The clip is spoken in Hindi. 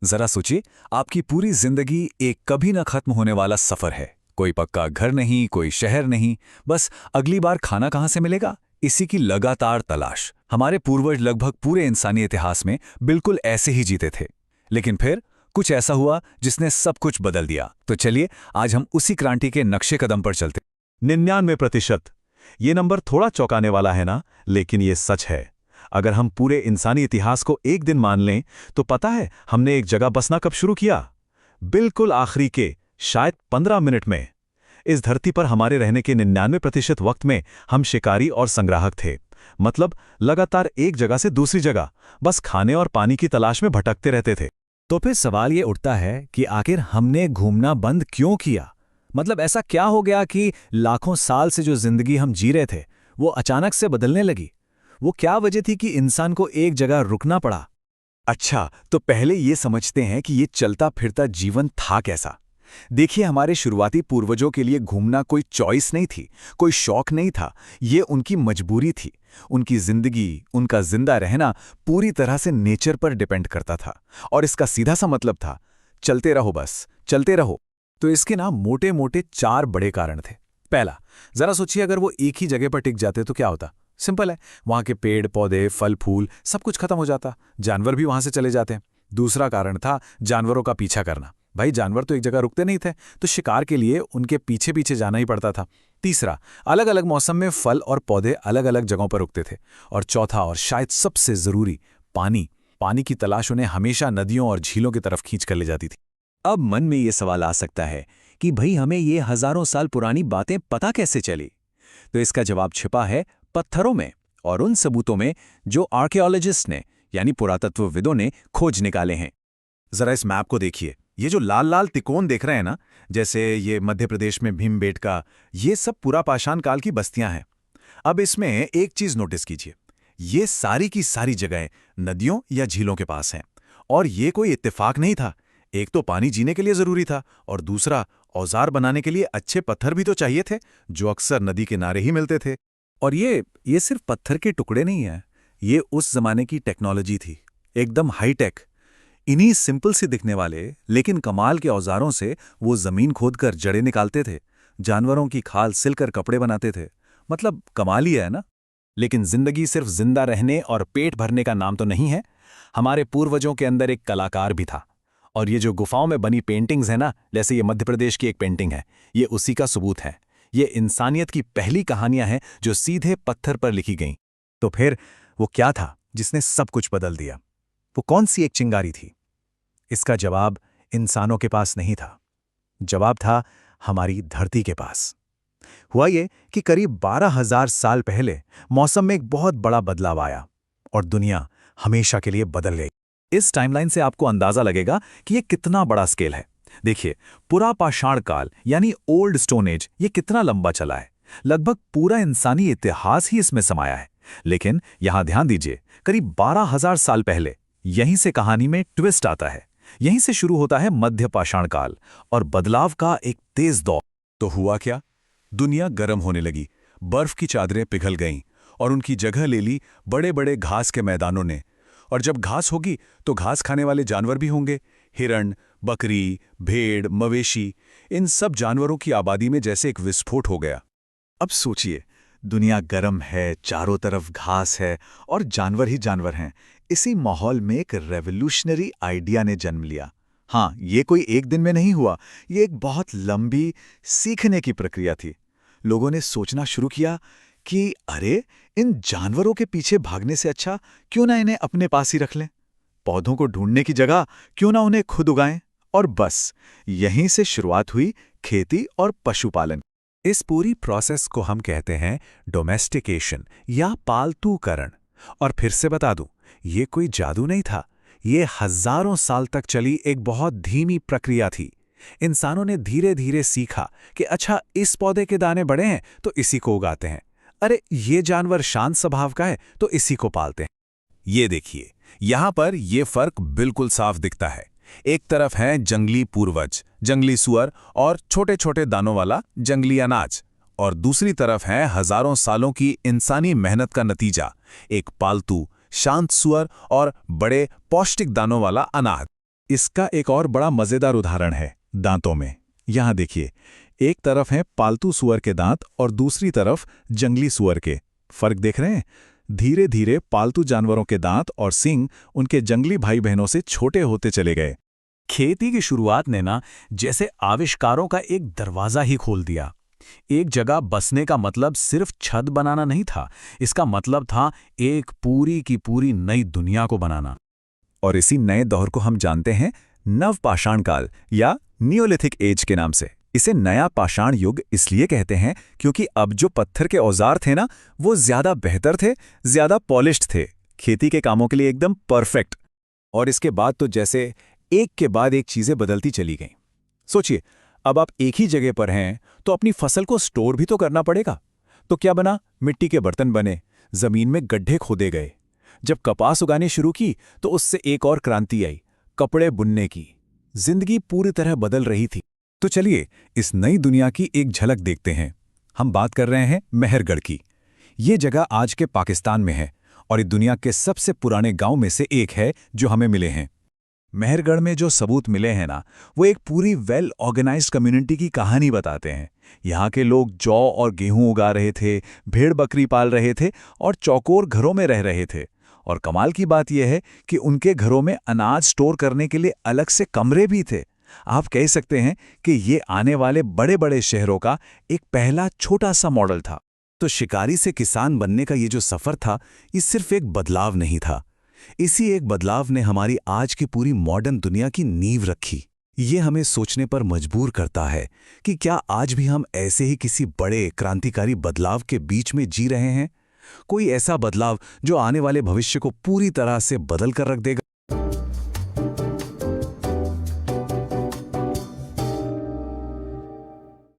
जरा सोचिए, आपकी पूरी जिंदगी एक कभी न खत्म होने वाला सफर है। कोई पक्का घर नहीं, कोई शहर नहीं, बस अगली बार खाना कहाँ से मिलेगा, इसी की लगातार तलाश। हमारे पूर्वज लगभग पूरे इंसानी इतिहास में बिल्कुल ऐसे ही जीते थे। लेकिन फिर कुछ ऐसा हुआ जिसने सब कुछ बदल दिया। तो चलिए आज हम उसी क्रांति के नक्शे कदम पर चलते। 99%। ये नंबर थोड़ा चौंकाने वाला है ना, लेकिन ये सच है। अगर हम पूरे इंसानी इतिहास को एक दिन मान लें, तो पता है हमने एक जगह बसना कब शुरू किया? बिल्कुल आखिरी के शायद 15 मिनट में। इस धरती पर हमारे रहने के 99% वक्त में हम शिकारी और संग्राहक थे। मतलब लगातार एक जगह से दूसरी जगह बस खाने और पानी की तलाश में भटकते रहते थे। तो फिर सवाल ये उठता है कि आखिर हमने घूमना बंद क्यों किया? मतलब ऐसा क्या हो गया कि लाखों साल से जो जिंदगी हम जी रहे थे वो अचानक से बदलने लगी? वो क्या वजह थी कि इंसान को एक जगह रुकना पड़ा? अच्छा, तो पहले ये समझते हैं कि ये चलता फिरता जीवन था कैसा। देखिए, हमारे शुरुआती पूर्वजों के लिए घूमना कोई चॉइस नहीं थी, कोई शौक नहीं था, ये उनकी मजबूरी थी। उनकी जिंदगी, उनका जिंदा रहना पूरी तरह से नेचर पर डिपेंड करता था। और इसका सीधा सा मतलब था, चलते रहो, बस चलते रहो। तो इसके ना मोटे मोटे 4 बड़े कारण थे। पहला, जरा सोचिए, अगर वो एक ही जगह पर टिक जाते तो क्या होता? सिंपल है, वहां के पेड़ पौधे, फल फूल सब कुछ खत्म हो जाता, जानवर भी वहां से चले जाते। दूसरा कारण था जानवरों का पीछा करना। भाई, जानवर तो एक जगह रुकते नहीं थे, तो शिकार के लिए उनके पीछे पीछे जाना ही पड़ता था। तीसरा, अलग अलग मौसम में फल और पौधे अलग अलग जगहों पर रुकते थे। और चौथा और शायद सबसे जरूरी, पानी। पानी की तलाश उन्हें हमेशा नदियों और झीलों की तरफ खींच कर ले जाती थी। अब मन में ये सवाल आ सकता है कि भाई, हमें ये हजारों साल पुरानी बातें पता कैसे चली? तो इसका जवाब छिपा है पत्थरों में और उन सबूतों में जो आर्कियोलॉजिस्ट ने यानी पुरातत्वविदों ने खोज निकाले हैं। जरा इस मैप को देखिए, ये जो लाल लाल तिकोन देख रहे हैं ना, जैसे ये मध्य प्रदेश में भीमबेटका, ये सब पुरापाषाण काल की बस्तियां हैं। अब इसमें एक चीज नोटिस कीजिए, ये सारी की सारी जगहें नदियों या झीलों के पास हैं। और ये कोई इत्तेफाक नहीं था। एक तो पानी जीने के लिए जरूरी था, और दूसरा औजार बनाने के लिए अच्छे पत्थर भी तो चाहिए थे, जो अक्सर नदी किनारे ही मिलते थे। और ये सिर्फ पत्थर के टुकड़े नहीं है, ये उस जमाने की टेक्नोलॉजी थी, एकदम हाईटेक। इन्हीं सिंपल से दिखने वाले लेकिन कमाल के औजारों से वो जमीन खोदकर जड़ें निकालते थे, जानवरों की खाल सिलकर कपड़े बनाते थे। मतलब कमाल ही है ना। लेकिन जिंदगी सिर्फ जिंदा रहने और पेट भरने का नाम तो नहीं है। हमारे पूर्वजों के अंदर एक कलाकार भी था। और ये जो गुफाओं में बनी पेंटिंग्स है ना, जैसे ये मध्य प्रदेश की एक पेंटिंग है, ये उसी का सबूत है। ये इंसानियत की पहली कहानियां हैं जो सीधे पत्थर पर लिखी गईं। तो फिर वो क्या था जिसने सब कुछ बदल दिया? वो कौन सी एक चिंगारी थी? इसका जवाब इंसानों के पास नहीं था। जवाब था हमारी धरती के पास। हुआ ये कि करीब 12,000 साल पहले मौसम में एक बहुत बड़ा बदलाव आया और दुनिया हमेशा के लिए बदल गई। इस टाइमलाइन से आपको अंदाजा लगेगा कि ये कितना बड़ा स्केल है। देखिए, पुरापाषाण काल यानी ओल्ड स्टोन एज, ये कितना लंबा चला है। लगभग पूरा इंसानी इतिहास ही इसमें समाया है। लेकिन यहां ध्यान दीजिए, करीब 12,000 साल पहले यहीं से कहानी में ट्विस्ट आता है। यहीं से शुरू होता है मध्य पाषाण काल और बदलाव का एक तेज दौर। तो हुआ क्या? दुनिया गर्म होने लगी, बर्फ की चादरें पिघल गईं और उनकी जगह ले ली बड़े बड़े घास के मैदानों ने। और जब घास होगी तो घास खाने वाले जानवर भी होंगे। हिरण, बकरी, भेड़, मवेशी, इन सब जानवरों की आबादी में जैसे एक विस्फोट हो गया। अब सोचिए, दुनिया गर्म है, चारों तरफ घास है और जानवर ही जानवर हैं। इसी माहौल में एक रेवोल्यूशनरी आइडिया ने जन्म लिया। हाँ, ये कोई एक दिन में नहीं हुआ, ये एक बहुत लंबी सीखने की प्रक्रिया थी। लोगों ने सोचना शुरू किया कि अरे, इन जानवरों के पीछे भागने से अच्छा क्यों ना इन्हें अपने पास ही रख लें। पौधों को ढूंढने की जगह क्यों ना उन्हें खुद उगाएं। और बस यहीं से शुरुआत हुई खेती और पशुपालन। इस पूरी प्रोसेस को हम कहते हैं डोमेस्टिकेशन या पालतूकरण। और फिर से बता दूं, ये कोई जादू नहीं था, ये हजारों साल तक चली एक बहुत धीमी प्रक्रिया थी। इंसानों ने धीरे धीरे सीखा कि अच्छा, इस पौधे के दाने बड़े हैं तो इसी को उगाते हैं। अरे, ये जानवर शांत स्वभाव का है तो इसी को पालते हैं। ये देखिए, यहां पर ये फर्क बिल्कुल साफ दिखता है। एक तरफ है जंगली पूर्वज, जंगली सुअर और छोटे छोटे दानों वाला जंगली अनाज, और दूसरी तरफ है हजारों सालों की इंसानी मेहनत का नतीजा, एक पालतू शांत सुअर और बड़े पौष्टिक दानों वाला अनाज। इसका एक और बड़ा मजेदार उदाहरण है दांतों में। यहां देखिए, एक तरफ हैं पालतू सुअर के दांत और दूसरी तरफ जंगली सुअर के। फर्क देख रहे हैं? धीरे धीरे पालतू जानवरों के दांत और सींग उनके जंगली भाई बहनों से छोटे होते चले गए। खेती की शुरुआत ने ना जैसे आविष्कारों का एक दरवाजा ही खोल दिया। एक जगह बसने का मतलब सिर्फ छत बनाना नहीं था, इसका मतलब था एक पूरी की पूरी नई दुनिया को बनाना। और इसी नए दौर को हम जानते हैं नवपाषाण काल या नियोलिथिक एज के नाम से। इसे नया पाषाण युग इसलिए कहते हैं क्योंकि अब जो पत्थर के औजार थे ना, वो ज्यादा बेहतर थे, ज्यादा पॉलिश्ड थे, खेती के कामों के लिए एकदम परफेक्ट। और इसके बाद तो जैसे एक के बाद एक चीजें बदलती चली गईं। सोचिए, अब आप एक ही जगह पर हैं तो अपनी फसल को स्टोर भी तो करना पड़ेगा। तो क्या बना? मिट्टी के बर्तन बने, जमीन में गड्ढे खोदे गए। जब कपास उगानी शुरू की तो उससे एक और क्रांति आई, कपड़े बुनने की। जिंदगी पूरी तरह बदल रही थी। तो चलिए इस नई दुनिया की एक झलक देखते हैं। हम बात कर रहे हैं मेहरगढ़ की। ये जगह आज के पाकिस्तान में है और ये दुनिया के सबसे पुराने गांव में से एक है जो हमें मिले हैं। मेहरगढ़ में जो सबूत मिले हैं ना, वो एक पूरी वेल ऑर्गेनाइज्ड कम्युनिटी की कहानी बताते हैं। यहाँ के लोग जौ और गेहूं उगा रहे थे, भेड़ बकरी पाल रहे थे और चौकोर घरों में रह रहे थे। और कमाल की बात यह है कि उनके घरों में अनाज स्टोर करने के लिए अलग से कमरे भी थे। आप कह सकते हैं कि ये आने वाले बड़े बड़े शहरों का एक पहला छोटा सा मॉडल था। तो शिकारी से किसान बनने का ये जो सफर था, ये सिर्फ एक बदलाव नहीं था। इसी एक बदलाव ने हमारी आज की पूरी मॉडर्न दुनिया की नींव रखी। ये हमें सोचने पर मजबूर करता है कि क्या आज भी हम ऐसे ही किसी बड़े क्रांतिकारी बदलाव के बीच में जी रहे हैं? कोई ऐसा बदलाव जो आने वाले भविष्य को पूरी तरह से बदल कर रख देगा।